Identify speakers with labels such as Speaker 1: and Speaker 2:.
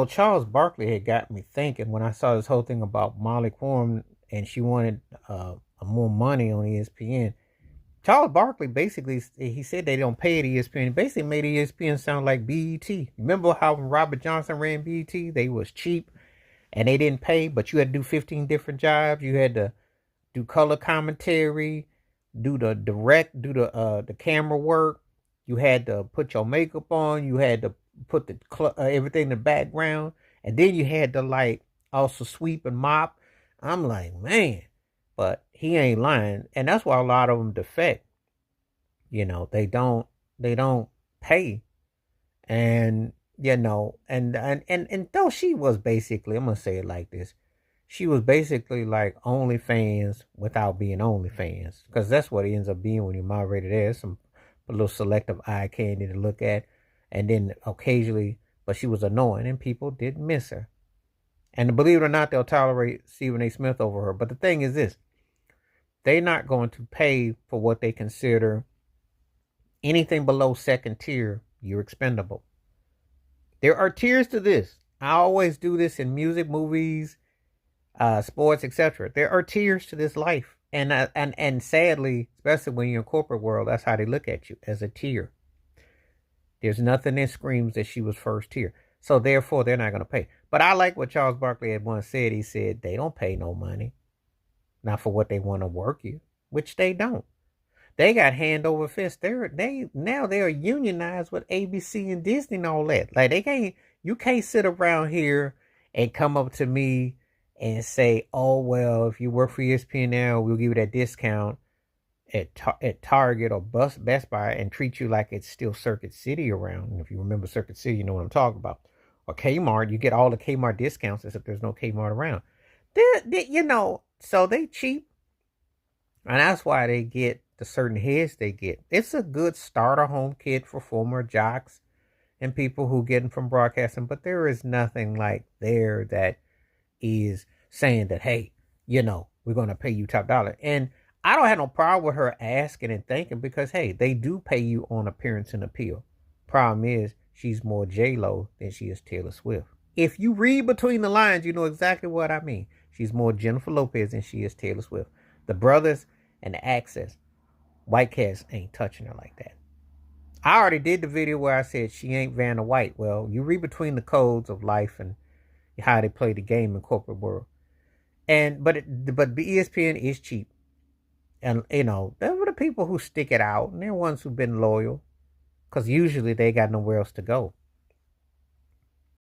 Speaker 1: Charles Barkley had got me thinking when I saw this whole thing about Molly Quorum and she wanted more money on ESPN. Charles Barkley basically he said they don't pay at ESPN. He basically made ESPN sound like BET. Remember how when Robert Johnson ran BET, they was cheap and they didn't pay, but you had to do 15 different jobs. You had to do color commentary, do the direct, do the camera work. You had to put your makeup on. You had to put the everything in the background, and then you had to like also sweep and mop. I'm like, man, but he ain't lying, and that's why a lot of them defect. They don't pay, and and though she was basically, I'm gonna say it like this, she was basically like OnlyFans without being OnlyFans, because that's what it ends up being when you're moderated. There's some a little selective eye candy to look at, and then occasionally, but she was annoying, and people didn't miss her. And believe it or not, they'll tolerate Stephen A. Smith over her. But the thing is this: they're not going to pay for what they consider anything below second tier. You're expendable. There are tiers to this. I always do this in music, movies, sports, etc. There are tiers to this life, and sadly, especially when you're in corporate world, that's how they look at you, as a tier. There's nothing that screams that she was first tier, so therefore they're not going to pay. But I like what Charles Barkley had once said. He said they don't pay no money, not for what they want to work you, which they don't. They got hand over fist. They are unionized with ABC and Disney and all that. Like you can't sit around here and come up to me and say, "Oh well, if you work for ESPN now, we'll give you that discount at Target or Best Buy," and treat you like it's still Circuit City around. And if you remember Circuit City, you know what I'm talking about. Or Kmart, you get all the Kmart discounts except there's no Kmart around. So they cheap, and that's why they get the certain heads they get. It's a good starter home kit for former jocks and people who get them from broadcasting, but there is nothing like there that is saying that, hey, we're going to pay you top dollar. And I don't have no problem with her asking and thinking, because, hey, they do pay you on appearance and appeal. Problem is, she's more J-Lo than she is Taylor Swift. If you read between the lines, you know exactly what I mean. She's more Jennifer Lopez than she is Taylor Swift. The brothers and the access, White Cats ain't touching her like that. I already did the video where I said she ain't Vanna White. Well, you read between the codes of life and how they play the game in corporate world. But ESPN is cheap. And, there were the people who stick it out, and they're ones who've been loyal, because usually they got nowhere else to go.